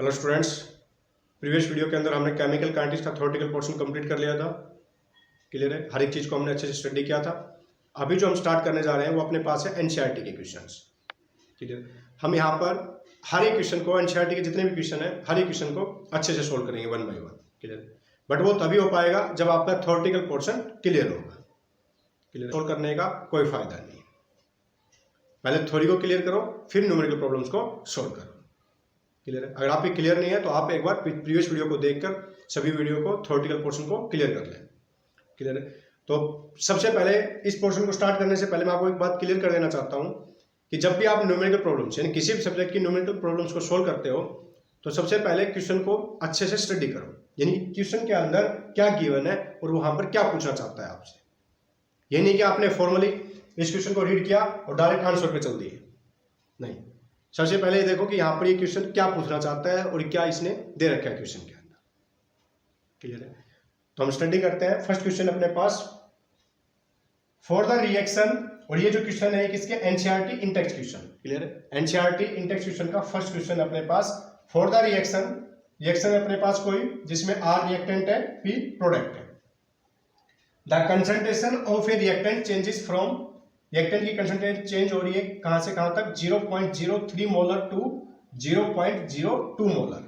Hello students, previous video के अंदर हमने केमिकल काइनेटिक्स का थ्योरेटिकल पोर्शन कंप्लीट कर लिया था। क्लियर है, हर एक चीज़ को हमने अच्छे से स्टडी किया था। अभी जो हम स्टार्ट करने जा रहे हैं वो अपने पास है एनसीईआरटी के क्वेश्चंस। क्लियर, हम यहाँ पर हर एक क्वेश्चन को, एनसीईआरटी के जितने भी क्वेश्चन है हर एक क्वेश्चन को अच्छे से सोल्व करेंगे one by one. Clear, but वो तभी हो पाएगा जब आपका थ्योरेटिकल पोर्शन क्लियर होगा। क्लियर, सोल्व करने का कोई फायदा नहीं। पहले थ्योरी को क्लियर करो, फिर न्यूमेरिकल प्रॉब्लम्स को सोल्व करो। क्लियर है, अगर आप ये क्लियर नहीं है तो आप एक बार प्रीवियस वीडियो को देखकर सभी वीडियो को, थ्योरेटिकल पोर्शन को क्लियर कर लें। क्लियर है, तो सबसे पहले इस पोर्शन को स्टार्ट करने से पहले मैं आपको एक बात क्लियर कर देना चाहता हूं कि जब भी आप न्यूमेरिकल प्रॉब्लम्स यानी किसी भी सब्जेक्ट की न्यूमेरिकल प्रॉब्लम्स को सोल्व करते हो तो सबसे पहले क्वेश्चन को अच्छे से स्टडी करो, यानी क्वेश्चन के अंदर क्या गिवन है और वहां पर क्या पूछना चाहता है आपसे। ये नहीं कि आपने फॉर्मली इस क्वेश्चन को रीड किया और डायरेक्ट आंसर पे चल दिए, नहीं। सबसे पहले ये देखो कि यहाँ पर ये क्वेश्चन क्या पूछना चाहता है और क्या इसने दे रखा है क्वेश्चन के अंदर। क्लियर है, तो हम स्टडी करते हैं। फर्स्ट क्वेश्चन अपने पास, फॉर द रिएक्शन, और ये जो क्वेश्चन है किसके, एनसीईआरटी इंटेक्स क्वेश्चन। क्लियर है, एनसीईआरटी इंटेक्स क्वेश्चन का फर्स्ट क्वेश्चन अपने पास, फॉर द रिएक्शन, रिएक्शन अपने पास कोई जिसमें आर रिएक्टेंट है, पी प्रोडक्ट है। The concentration of A reactant changes from, reactant की कंसंट्रेशन चेंज हो रही है कहां से कहां तक, 0.03 मोलर टू 0.02 मोलर।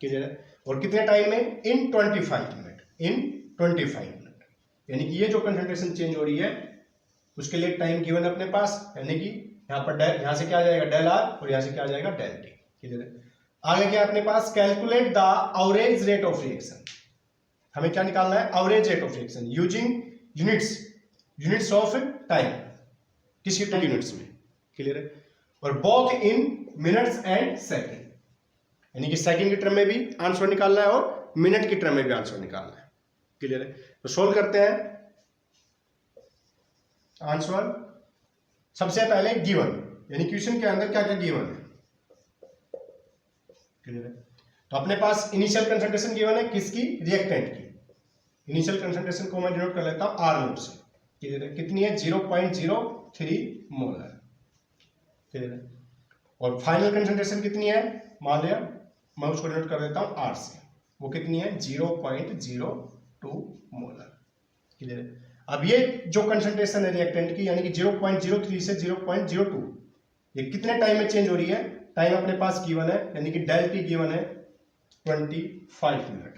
क्लियर है, और कितने टाइम में, इन 25 मिनट, इन 25 मिनट। यानी कि ये जो कंसंट्रेशन चेंज हो रही है उसके लिए टाइम गिवन है अपने पास, यानी कि यहाँ पर यहां से क्या आ जाएगा, डेल आर, और यहां से क्या आ जाएगा, डेल टी। क्लियर है, आगे क्या अपने पास, calculate the average rate of reaction. हमें क्या निकालना है, average rate of reaction using units of time, किसकी, 2 यूनिट्स में। क्लियर है, और both in minutes and second, यानी कि सेकंड की टर्म में भी आंसर निकालना है और मिनट की टर्म में भी आंसर निकालना है। क्लियर है, तो सोल्व करते हैं आंसर। सबसे पहले गिवन, यानी क्वेश्चन के अंदर क्या क्या गिवन है। क्लियर है, तो अपने पास इनिशियल कंसंट्रेशन गिवन है किसकी, रिएक्टेंट की। इनिशियल कंसंट्रेशन को मैं डिनोट कर लेता हूं आर नोट से। क्लियर है, कितनी है, 0.03 मोलर। क्लियर है, और फाइनल कंसंट्रेशन कितनी है, मान लिया मैं उसको डिनोट कर देता हूं आर से, वो कितनी है, 0.02 मोलर। क्लियर है, अब ये जो कंसंट्रेशन है रिएक्टेंट की, यानी कि 0.03 से 0.02, ये कितने टाइम में चेंज हो रही है, टाइम अपने पास गिवन है, यानी कि डेल टी गिवन है 25 मिनट।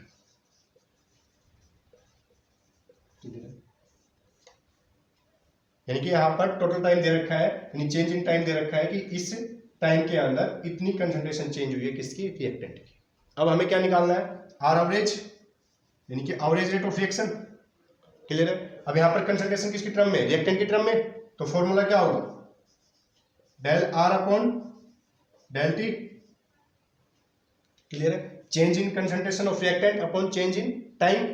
यानी कि यहां पर टोटल टाइम दे रखा है, यानी चेंज इन टाइम दे रखा है कि इस टाइम के अंदर इतनी कंसंट्रेशन चेंज हुई है किसकी, रिएक्टेंट की। अब हमें क्या निकालना है, आर एवरेज, यानी कि average rate of reaction. Clear है, अब यहां पर कंसंट्रेशन किसकी टर्म में, रिएक्टेंट की टर्म में, तो फॉर्मूला क्या होगा, del R upon del T. Clear है, change in concentration of reactant upon change in time.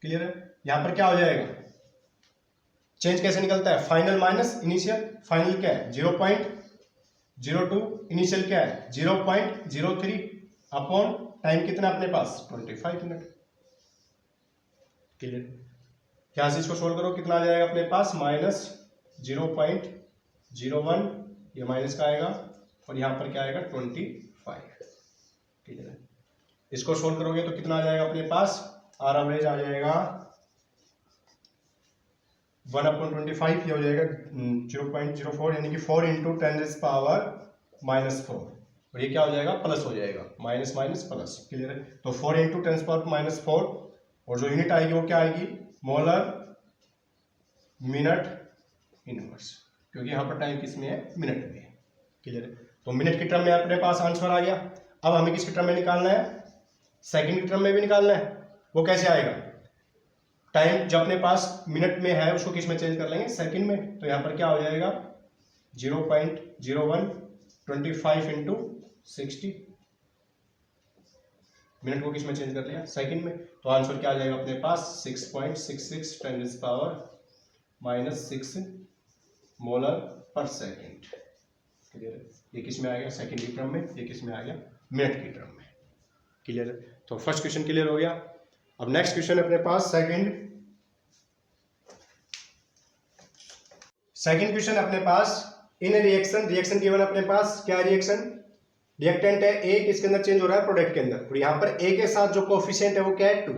Clear है, यहां पर क्या हो जाएगा, चेंज कैसे निकलता है, फाइनल माइनस इनिशियल। फाइनल क्या है, 0.02, इनिशियल क्या है 0.03 अपॉन टाइम कितना अपने पास, 25 मिनट। क्लियर, यहां से इसको सोल्व करो, कितना आ जाएगा अपने पास, -0.01, ये माइनस का आएगा, और यहां पर क्या आएगा, 25। क्लियर है, इसको सोल्व करोगे तो कितना आ जाएगा अपने पास, आर एवरेज आ जाएगा 1/25, ये हो जाएगा 0.04, यानी कि 4 × 10⁻⁻⁴, और ये क्या हो जाएगा, प्लस हो जाएगा, माइनस माइनस प्लस। क्लियर है, तो 4 × 10⁻⁴, और जो यूनिट आएगी वो क्या आएगी, मोलर मिनट इनवर्स, क्योंकि यहां पर टाइम किस में है, मिनट में है। क्लियर है, तो मिनट की टर्म में अपने पास आंसर आ गया। अब हमें किसकी टर्म में निकालना है, सेकंड की टर्म में भी निकालना है। वो कैसे आएगा, टाइम जब अपने पास मिनट में है उसको किस में चेंज कर लेंगे, सेकंड में। तो यहां पर क्या हो जाएगा, 0.01, 25 × 60, मिनट को किस में चेंज कर लिया, सेकंड में। तो आंसर क्या आ जाएगा अपने पास, 6.66 10⁻⁻⁶ मोलर पर सेकंड। क्लियर है, ये किस में आ गया, सेकंड की टर्म में, ये किस में आ गया, मिनट की टर्म में। क्लियर है, तो फर्स्ट क्वेश्चन क्लियर हो गया। अब नेक्स्ट क्वेश्चन अपने पास सेकंड क्वेश्चन अपने पास, इन रिएक्शन, रिएक्शन गिवन अपने पास, क्या रिएक्शन, रिएक्टेंट है ए, किसके अंदर चेंज हो रहा है, प्रोडक्ट के अंदर, और यहाँ पर ए के साथ जो कोफिशिएंट है वो क्या है, 2।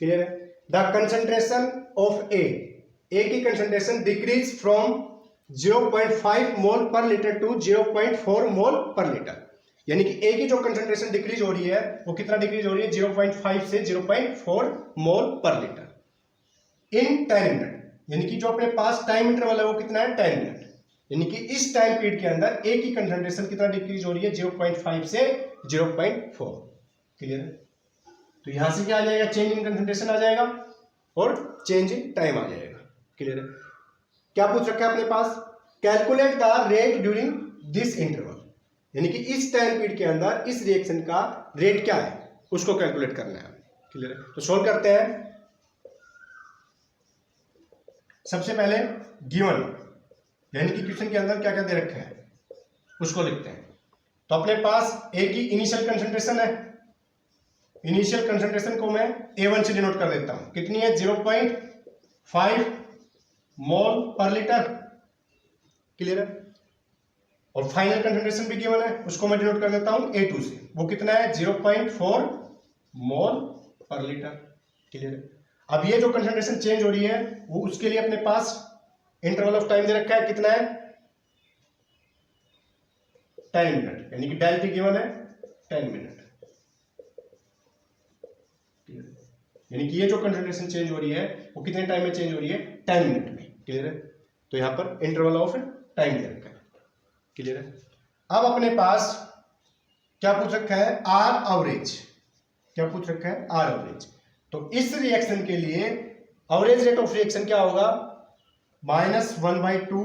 क्लियर है। द कंसंट्रेशन ऑफ ए की कंसंट्रेशन डिक्रीज फ्रॉम 0.5 मोल पर लीटर टू 0.4 मोल पर लीटर, यानी कि ए की जो कंसंट्रेशन डिक्रीज हो रही है वो कितना डिक्रीज हो रही है, 0.5 से 0.4 मोल पर लीटर इन 10 मिनट, यानी कि जो अपने पास टाइम इंटरवल है वो कितना है, 10 मिनट, यानी कि इस टाइम पीरियड के अंदर ए की कंसंट्रेशन कितना डिक्रीज हो रही है, 0.5 से 0.4। क्लियर है। तो यहां से क्या आ जाएगा, चेंज इन कंसंट्रेशन आ जाएगा और चेंज इन टाइम आ जाएगा। क्लियर है। क्या पूछ रखा है अपने पास, calculate the rate during this interval, यानी कि इस टाइम पीरियड के अंदर इस रिएक्शन का रेट क्या है उसको कैलकुलेट करना है। क्लियर है। तो सोल्व करते हैं। सबसे पहले गिवन, यानी कि क्वेश्चन के अंदर क्या क्या दे रखा है उसको लिखते हैं। तो अपने पास ए की इनिशियल कंसंट्रेशन है, इनिशियल कंसंट्रेशन को मैं A1 से डिनोट कर देता हूं, कितनी है, 0.5 मोल पर लीटर। क्लियर है। और फाइनल कंसंट्रेशन भी गिवन है, उसको मैं डिनोट कर देता हूं A2 से, वो कितना है, 0.4 मोल पर लीटर। क्लियर है। अब ये जो कंसंट्रेशन चेंज हो रही है वो उसके लिए अपने पास इंटरवल ऑफ टाइम दे रखा है, कितना है, 10 मिनट, यानी कि डेल टी गिवन है 10 मिनट। यानी कि ये जो कंसंट्रेशन चेंज हो रही है वो कितने टाइम में चेंज हो रही है, 10 मिनट में। क्लियर है। तो यहां पर इंटरवल ऑफ टाइम दे रखा है। क्लियर है। अब अपने पास क्या पूछ रखा है, आर एवरेज। क्या पूछ रखा है, आर एवरेज। तो इस रिएक्शन के लिए एवरेज रेट ऑफ रिएक्शन क्या होगा, -1/2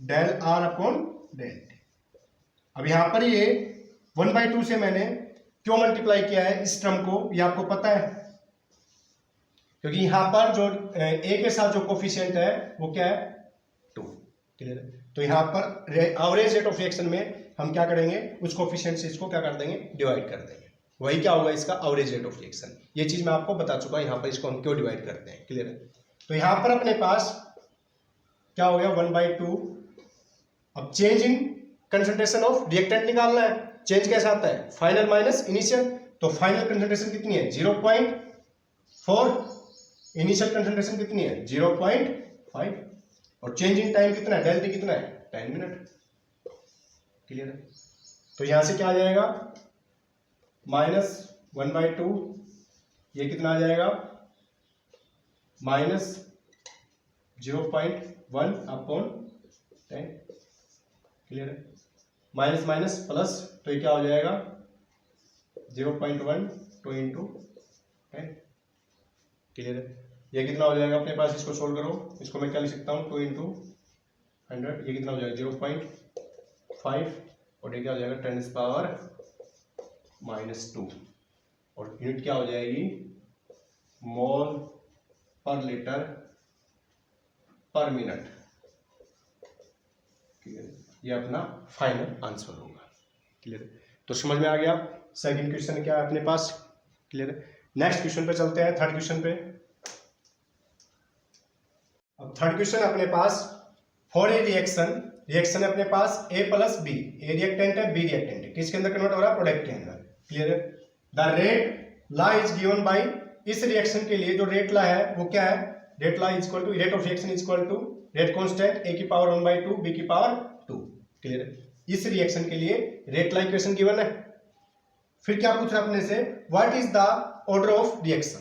del R upon del T. अब यहां पर ये 1/2 से मैंने क्यों मल्टीप्लाई किया है इस टर्म को, ये आपको पता है, क्योंकि यहां पर जो ए के साथ जो कोफिशिएंट है वो क्या है, 2। क्लियर है। तो यहां पर एवरेज रेट ऑफ रिएक्शन में हम क्या करेंगे, उस कोफिशिएंट से इसको क्या कर देंगे, डिवाइड कर देंगे, वही क्या होगा इसका एवरेज रेट ऑफ रिएक्शन। ये चीज मैं आपको बता चुका हूं, यहां पर इसको हम क्यों डिवाइड करते हैं। क्लियर है। तो यहां पर अपने पास क्या हो गया, 1/2। अब change in concentration of reactant निकालना है, चेंज कैसे आता है, फाइनल माइनस इनिशियल। तो फाइनल कंसंट्रेशन कितनी है, 0.4, इनिशियल कंसंट्रेशन कितनी है, 0.5, और चेंज इन टाइम कितना है, डेल टी कितना है, 10 मिनट। क्लियर है। तो यहां से क्या आ जाएगा, -1/2, ये कितना आ जाएगा, -0.1 अपॉन 10। क्लियर है। माइनस माइनस प्लस, तो ये क्या हो जाएगा, 0.1 2 × 10। क्लियर है। ये कितना हो जाएगा अपने पास, इसको सोल्व करो, इसको मैं क्या लिख सकता हूँ, 2 × 100, ये कितना हो जाएगा, 0.5, और ये क्या हो जाएगा, 10⁻⁻², और यूनिट क्या हो जाएगी, मोल पर लीटर पर मिनट। क्लियर, ये अपना फाइनल आंसर होगा। क्लियर है। तो समझ में आ गया सेकंड क्वेश्चन क्या है अपने पास। क्लियर है। नेक्स्ट क्वेश्चन पे चलते हैं, थर्ड क्वेश्चन पे। अब थर्ड क्वेश्चन अपने पास, फॉर ए रिएक्शन है अपने पास A + B, ए रिएक्टेंट है, B रिएक्टेंट है, किसके अंदर कन्वर्ट हो रहा है, प्रोडक्ट के अंदर। क्लियर है। The rate law is given by, इस रिएक्शन के लिए जो रेट ला है वो क्या है, rate law is equal to, rate of reaction is equal to rate constant A⁻1/2 B⁻2। Clear है। इस रिएक्शन के लिए रेट ला इक्वेशन गिवन है। फिर क्या पूछ रहा है अपने से, what is the order of reaction,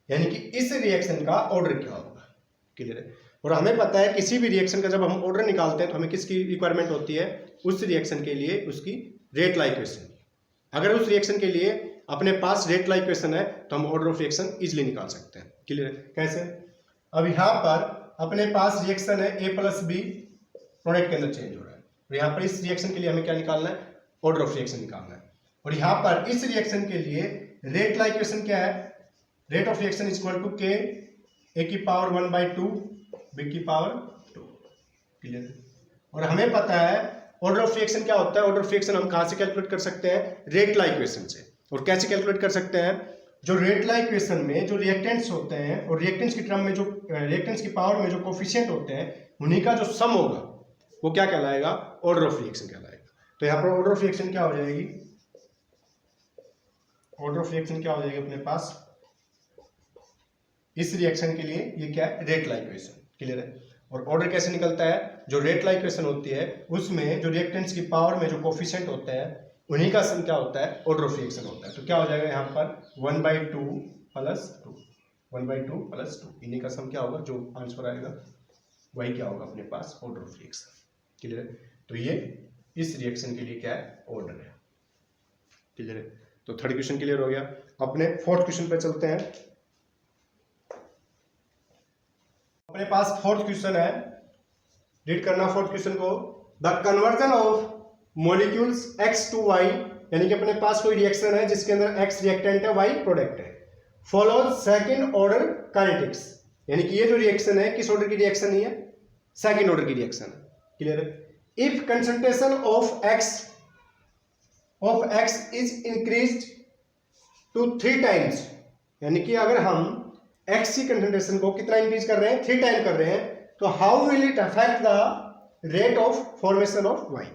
यानी कि इस रिएक्शन का ऑर्डर क्या होगा। क्लियर है। और हमें पता है किसी भी रिएक्शन का जब हम ऑर्डर निकालते हैं तो हमें किसकी रिक्वायरमेंट होती है, उस रिएक्शन के लिए उसकी रेट ला इक्वेशन। अगर उस रिएक्शन के लिए अपने पास रेट ला इक्वेशन है तो हम ऑर्डर ऑफ रिएक्शन इजिली निकाल सकते हैं। क्लियर है। कैसे, अब यहां पर अपने पास रिएक्शन है A + B, प्रोडक्ट के अंदर चेंज हो रहा है, और यहाँ पर इस रिएक्शन के लिए हमें क्या निकालना है, ऑर्डर ऑफ रिएक्शन निकालना है। और यहाँ पर इस रिएक्शन के लिए रेट ला इक्वेशन क्या है, rate of reaction is equal to K A⁻1/2 B⁻2। Clear. और हमें पता है ऑर्डर ऑफ रिएक्शन क्या होता है, ऑर्डर ऑफ रिएक्शन हम कहां से कैलकुलेट कर सकते हैं, रेट ला इक्वेशन से। और कैसे कैलकुलेट कर सकते हैं, जो रेट ला इक्वेशन में जो रिएक्टेंट्स होते हैं और रिएक्टेंट्स की टर्म में जो रिएक्टेंट्स की पावर में जो कोफिशिएंट होते हैं उन्हीं का जो सम होगा वो क्या कहलाएगा, ऑर्डर ऑफ रिएक्शन कहलाएगा। तो यहाँ पर ऑर्डर ऑफ रिएक्शन क्या हो जाएगी, ऑर्डर ऑफ रिएक्शन क्या हो जाएगी अपने पास इस रिएक्शन के लिए, ये क्या है, रेट ला इक्वेशन। क्लियर है। और ऑर्डर कैसे निकलता है, जो रेट ला इक्वेशन होती है उसमें जो रिएक्टेंट्स की पावर में जो कोफिशिएंट होते हैं उन्हीं का सम क्या होता है, ऑर्डर ऑफ रिएक्शन होता है। तो क्या हो जाएगा यहाँ पर 1/2 + 2, 1/2 + 2, इन्हीं का सम क्या होगा, जो आंसर आएगा वही क्या होगा अपने पास, ऑर्डर ऑफ रिएक्शन। क्लियर है। तो ये इस रिएक्शन के लिए क्या है, ऑर्डर है। क्लियर है। तो थर्ड क्वेश्चन क्लियर हो गया। अपने फोर्थ क्वेश्चन पे चलते हैं। अपने पास फोर्थ क्वेश्चन है, रीड करना फोर्थ क्वेश्चन को। The conversion of molecules X to Y, यानी कि अपने पास कोई रिएक्शन है जिसके अंदर X रिएक्टेंट है, Y प्रोडक्ट है, फॉलोज सेकंड ऑर्डर काइनेटिक्स, यानी कि ये जो रिएक्शन है किस ऑर्डर की रिएक्शन है, सेकंड ऑर्डर की रिएक्शन है। क्लियर है। If concentration of X is increased to 3 times, यानी कि अगर हम X की कंसंट्रेशन को कितना इंक्रीज कर रहे हैं, 3 टाइम कर रहे हैं, तो how will it affect the rate of formation of Y।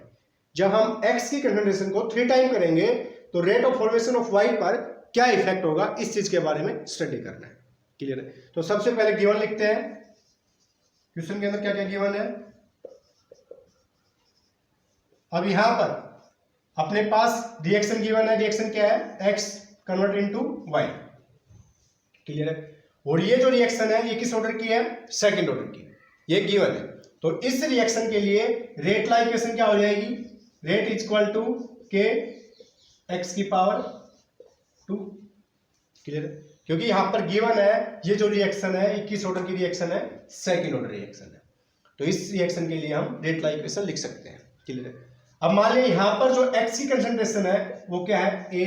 जब हम X की कंसंट्रेशन को 3 टाइम करेंगे तो rate of formation of Y पर क्या इफेक्ट होगा, इस चीज के बारे में स्टडी करना है। क्लियर है। तो सबसे पहले गिवन लिखते हैं, क्वेश्चन के अंदर क्या क्या गिवन है। अब यहां पर अपने पास रिएक्शन गिवन है, रिएक्शन क्या है, X convert into Y। Clear है। और ये जो रिएक्शन है ये किस ऑर्डर की है, सेकंड ऑर्डर की, ये गिवन है। तो इस रिएक्शन के लिए रेट ला इक्वेशन क्या हो जाएगी, rate is equal to K X की पावर 2। क्लियर है। क्योंकि यहां पर गिवन है ये जो रिएक्शन है 21 ऑर्डर की रिएक्शन है, सेकंड ऑर्डर रिएक्शन है, तो इस रिएक्शन के लिए हम रेट ला इक्वेशन लिख सकते हैं। क्लियर है। अब मान लिया यहां पर जो X की कंसंट्रेशन है वो क्या है, A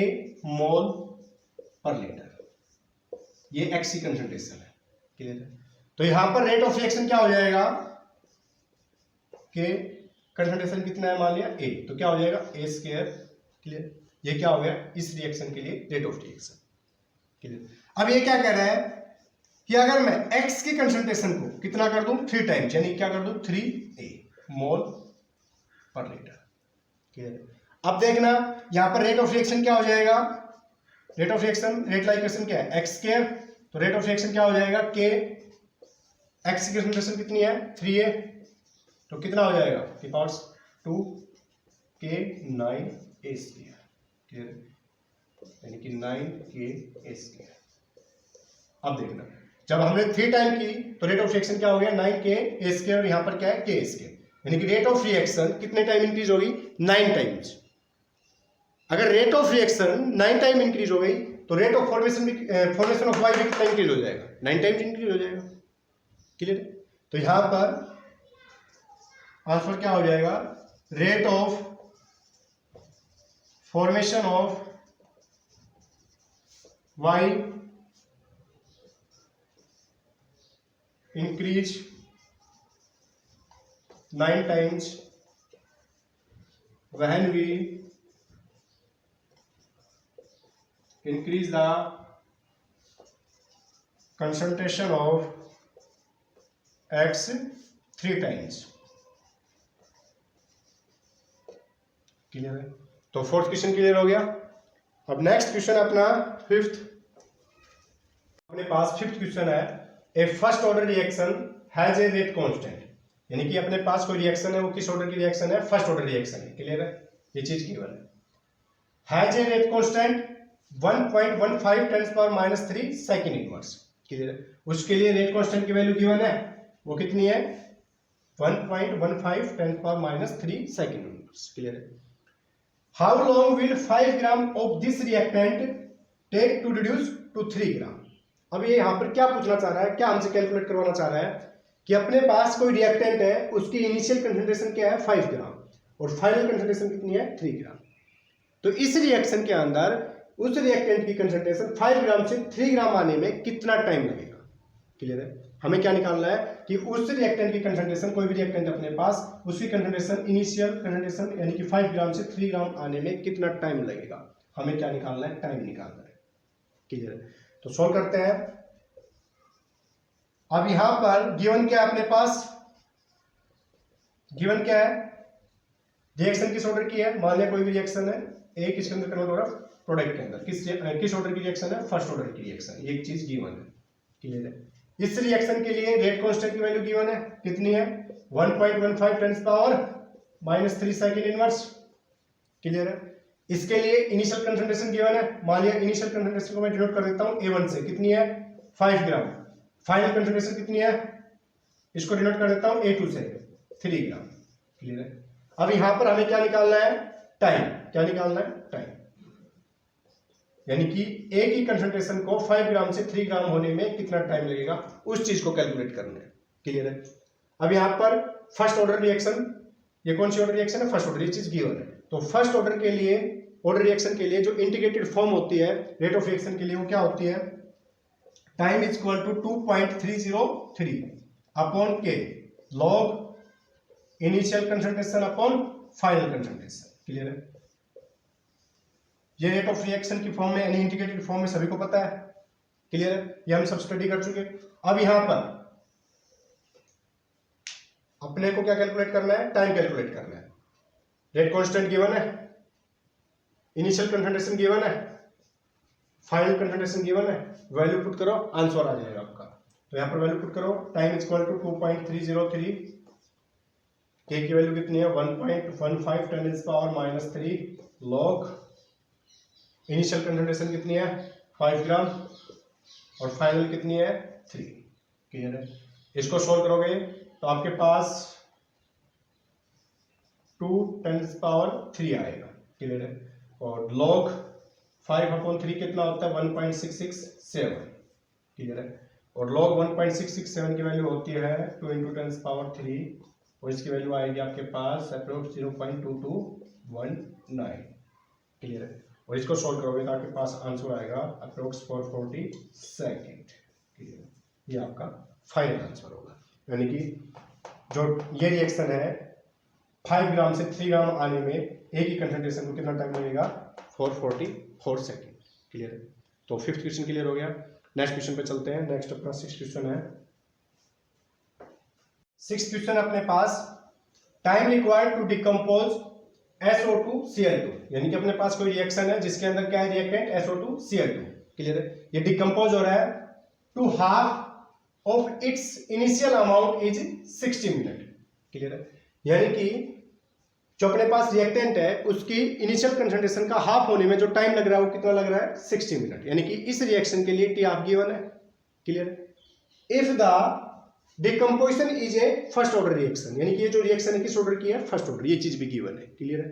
मोल पर लीटर, ये X की कंसंट्रेशन है। क्लियर है। तो यहां पर रेट ऑफ रिएक्शन क्या हो जाएगा, के कंसंट्रेशन कितना है मान लिया A, तो क्या हो जाएगा A²। क्लियर। ये क्या हो गया इस रिएक्शन के लिए रेट ऑफ रिएक्शन। क्लियर। अब ये क्या कह रहा है कि अगर मैं X की कंसंट्रेशन को कितना कर दूं, 3 टाइम्स, यानी क्या कर दूं 3A मोल पर लीटर। क्लियर। अब देखना यहां पर रेट ऑफ रिएक्शन क्या हो जाएगा, rate of reaction, rate law equation क्या है, X², तो रेट ऑफ रिएक्शन क्या हो जाएगा, K X की कंसंट्रेशन कितनी है 3A, तो कितना हो जाएगा की पावर 2K9A²। क्लियर, यानी कि 9KA²। अब देखना जब हमने 3 टाइम की तो रेट ऑफ रिएक्शन क्या हो गया 9KA², और यहां पर क्या है K², यानी कि रेट ऑफ रिएक्शन कितने टाइम इंक्रीज होगी, 9 टाइम्स। अगर rate of reaction 9 time increase हो गई तो rate of formation of Y भी कितना इंक्रीज हो जाएगा, 9 टाइम्स इंक्रीज हो जाएगा। क्लियर। तो यहां पर आंसर क्या हो जाएगा, rate of formation of Y increase 9 times when we increase the concentration of X 3 times। Clear है। तो फोर्थ क्वेश्चन क्लियर हो गया। अब नेक्स्ट क्वेश्चन अपना फिफ्थ, अपने पास फिफ्थ क्वेश्चन है, a first order reaction has a rate constant, यानी कि अपने पास कोई रिएक्शन है वो किस ऑर्डर की रिएक्शन है, फर्स्ट ऑर्डर रिएक्शन है। क्लियर है, ये चीज गिवन है। Has a rate constant 1.15 10⁻³ second inverse. Clear है। उसके लिए रेट कांस्टेंट की वैल्यू गिवन है, वो कितनी है 1.15 10⁻³ सेकंड इनवर्स। क्लियर है। How long will 5 gram of this reactant take to reduce to 3 gram. अब ये यहां पर क्या पूछना चाह रहा है, क्या हमसे कैलकुलेट करवाना चाह रहा है कि अपने पास कोई रिएक्टेंट है उसकी इनिशियल कंसंट्रेशन क्या है 5 ग्राम और फाइनल कंसंट्रेशन कितनी है 3 ग्राम। तो इस रिएक्शन के अंदर उस रिएक्टेंट की कंसंट्रेशन 5 ग्राम से 3 ग्राम आने में कितना टाइम लगेगा। क्लियर है। हमें क्या निकालना है कि उस रिएक्टेंट की कंसंट्रेशन, कोई भी रिएक्टेंट अपने पास, उसकी कंसंट्रेशन इनिशियल कंसंट्रेशन यानी कि 5 ग्राम से 3 ग्राम आने में कितना टाइम लगेगा। हमें क्या निकालना है, टाइम निकालना है। क्लियर है। तो सॉल्व करते हैं। अब यहां पर गिवन क्या है अपने पास, गिवन क्या है रिएक्शन किस ऑर्डर की है, मान लिया कोई भी रिएक्शन है, ए किसके अंदर कन्वर्ट हो रहा है, प्रोडक्ट के अंदर, किस ऑर्डर की रिएक्शन है, फर्स्ट ऑर्डर की रिएक्शन, ये एक चीज गिवन है, क्लियर है। इस रिएक्शन के लिए रेट कांस्टेंट की वैल्यू गिवन है, कितनी है, 1.15 ten power -3 second inverse, clear है। इसके लिए इनिशियल कंसंट्रेशन गिवन है, मान लिया इनिशियल कंसंट्रेशन को मैं डिनोट कर देता हूं A1 से, कितनी है 5 ग्राम, फाइनल कंसंट्रेशन कितनी है, इसको डिनोट कर देता हूं A2 से 3 ग्राम, क्लियर है। अब यहां पर हमें क्या निकालना है, टाइम, क्या निकालना है, टाइम, यानी कि ए की कंसंट्रेशन को 5 ग्राम से 3 ग्राम होने में कितना टाइम लगेगा, उस चीज को कैलकुलेट करना है, क्लियर है। अब यहां पर फर्स्ट ऑर्डर रिएक्शन, ये कौन सी ऑर्डर रिएक्शन है, फर्स्ट ऑर्डर, ये चीज गिवन है। तो फर्स्ट ऑर्डर के लिए, ऑर्डर रिएक्शन के लिए जो इंटीग्रेटेड फॉर्म होती है रेट ऑफ रिएक्शन के लिए, वो क्या होती है, time is equal to 2.303 upon K log initial concentration upon final concentration, clear है। ये रेट ऑफ रिएक्शन की फॉर्म में, यानी इंटीग्रेटेड फॉर्म में सभी को पता है, क्लियर है, ये हम सब स्टडी कर चुके। अब यहां पर अपने को क्या कैलकुलेट करना है, टाइम कैलकुलेट करना है। रेट कांस्टेंट गिवन है, इनिशियल कंसंट्रेशन गिवन है, फाइनल कंसंट्रेशन गिवन है, वैल्यू पुट करो, आंसर आ जाएगा आपका। तो यहां पर वैल्यू पुट करो, time is equal to 2.303, K की वैल्यू कितनी है 1.15 10 to power -3 log initial concentration कितनी है 5 ग्राम और फाइनल कितनी है 3, क्लियर है। इसको सोल्व करोगे तो आपके पास 2 10 टू पावर 3 आएगा, क्लियर है। और log 5/3 कितना होता है 1.667, क्लियर है। और log 1.667 की वैल्यू होती है 2 × 10 टू पावर 3 और इसकी वैल्यू आएगी आपके पास अप्रोक्स 0.2219, क्लियर है। और इसको सोल्व करोगे तो आपके पास आंसर आएगा अप्रोक्स 440 सेकेंड, क्लियर है। ये आपका फाइनल आंसर होगा, यानी कि जो ये रिएक्शन है 5 ग्राम से 3 ग्राम आने में ए की कंसंट्रेशन को कितना टाइम लगेगा 444 सेकेंड, क्लियर है। तो 5th क्वेश्चन क्लियर हो गया। नेक्स्ट क्वेश्चन पे चलते हैं। नेक्स्ट अपना 6th क्वेश्चन है। 6th क्वेश्चन अपने पास time required to decompose SO2 Cl2, यानी कि अपने पास कोई रिएक्शन है जिसके अंदर क्या है रिएक्टेंट SO2 Cl2, क्लियर है। ये डिकम्पोज हो रहा है to half of its initial amount is 60 minute, clear है। यानी कि जो अपने पास रिएक्टेंट है उसकी इनिशियल कंसंट्रेशन का हाफ होने में जो टाइम लग रहा है वो कितना लग रहा है 60 मिनट, यानी कि इस रिएक्शन के लिए टी हाफ गिवन है, clear. If the decomposition is a first order reaction, यानी कि ये जो रिएक्शन है किस ऑर्डर की है, फर्स्ट ऑर्डर, ये चीज भी गिवन है, क्लियर है।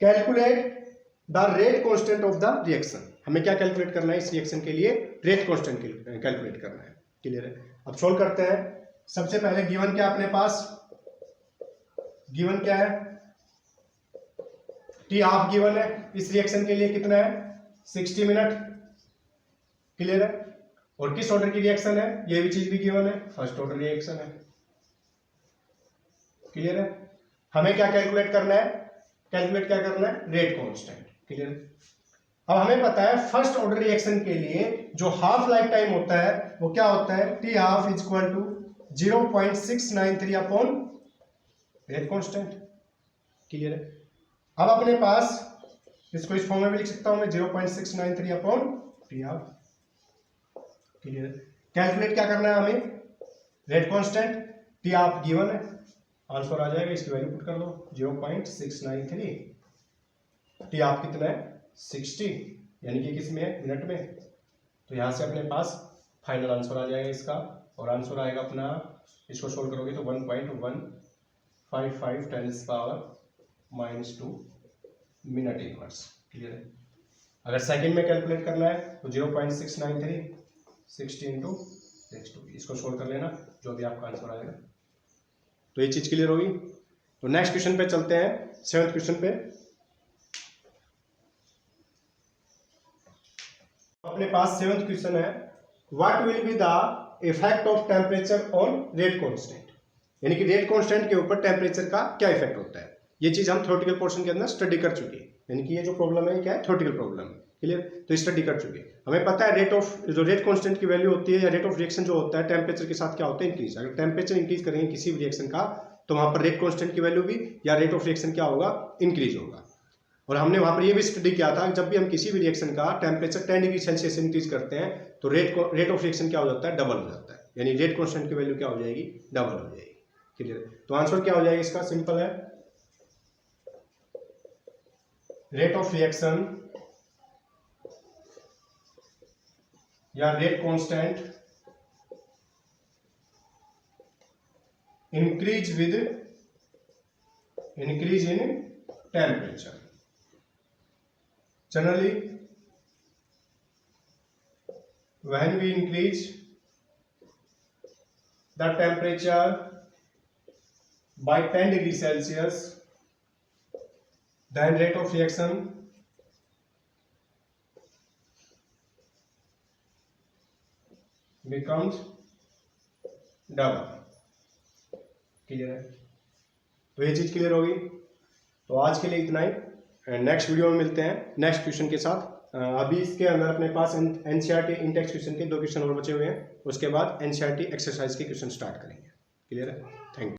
Calculate the rate constant of the reaction, हमें क्या कैलकुलेट करना है इस रिएक्शन के लिए, रेट कांस्टेंट कैलकुलेट करना है, क्लियर है। अब सोल्व करते हैं। सबसे पहले गिवन क्या अपने पास, गिवन क्या है टी हाफ गिवन है, इस रिएक्शन के लिए कितना है 60 मिनट, क्लियर है। और किस ऑर्डर की रिएक्शन है, ये भी चीज भी गिवन है, फर्स्ट ऑर्डर रिएक्शन है, क्लियर है। हमें क्या कैलकुलेट करना है, कैलकुलेट क्या करना है, रेट कांस्टेंट, क्लियर। अब हमें पता है फर्स्ट ऑर्डर रिएक्शन के लिए जो हाफ लाइफ टाइम होता है वो क्या होता है, T half is equal to 0.693 upon rate constant, clear है। अब अपने पास इसको इस फॉर्म में भी लिख सकता हूं मैं 0.693 अपॉन टी हाफ, क्लियर है। कैलकुलेट क्या करना है हमें, rate constant, T half given है, आंसर आ जाएगा, इसकी वैल्यू पुट कर दो 0.693, टी हाफ कितना है 60, यानी कि किस में है मिनट में। तो यहां से अपने पास फाइनल आंसर आ जाएगा इसका, और आंसर आएगा अपना, इसको सोल्व करोगे तो 1.155 10 to power -2 minute inverse, clear है। अगर सेकंड में कैलकुलेट करना है तो 0.693 60 × 6, इसको सोल्व कर लेना, जो भी आपका आंसर आएगा। तो ये चीज क्लियर होगी। तो नेक्स्ट क्वेश्चन पे चलते हैं, 7th क्वेश्चन पे। अपने पास 7th क्वेश्चन है, what will be the effect of temperature on rate constant, यानी कि रेट कांस्टेंट के ऊपर टेम्परेचर का क्या इफेक्ट होता है। ये चीज हम थ्योरेटिकल पोर्शन के अंदर स्टडी कर चुके हैं, यानी कि ये जो प्रॉब्लम है क्या है, थ्योरेटिकल प्रॉब्लम, क्लियर। तो स्टडी कर चुके हैं, हमें पता है रेट ऑफ, जो रेट कांस्टेंट की वैल्यू होती है या रेट ऑफ रिएक्शन जो होता है टेम्परेचर के साथ क्या होता है, इंक्रीज। अगर टेम्परेचर इंक्रीज करेंगे किसी भी रिएक्शन का तो वहाँ पर रेट कांस्टेंट की वैल्यू भी या रेट ऑफ रिएक्शन क्या होगा, इंक्रीज होगा। और हमने वहाँ पर ये भी स्टडी किया था, जब भी हम किसी भी रिएक्शन का टेम्परेचर 10 डिग्री सेल्सियस इंक्रीज करते हैं तो रेट ऑफ रिएक्शन क्या हो जाता है, डबल हो जाता है, यानी रेट कांस्टेंट की वैल्यू क्या हो जाएगी, डबल हो जाएगी। क्लियर है? तो आंसर क्या हो जाएगा इसका, सिंपल है, रेट ऑफ रिएक्शन या rate constant increase in temperature. Generally, when we increase the temperature by 10 degrees Celsius, then rate of reaction becomes double. Clear है? तो ये चीज क्लियर होगी। तो आज के लिए इतना ही, नेक्स्ट वीडियो में मिलते हैं नेक्स्ट क्वेश्चन के साथ। अभी इसके अंदर अपने पास एनसीईआरटी इन टेक्स्ट क्वेश्चन के 2 क्वेश्चन और बचे हुए हैं, उसके बाद एनसीईआरटी एक्सरसाइज के क्वेश्चन स्टार्ट करेंगे। क्लियर है? Thank you.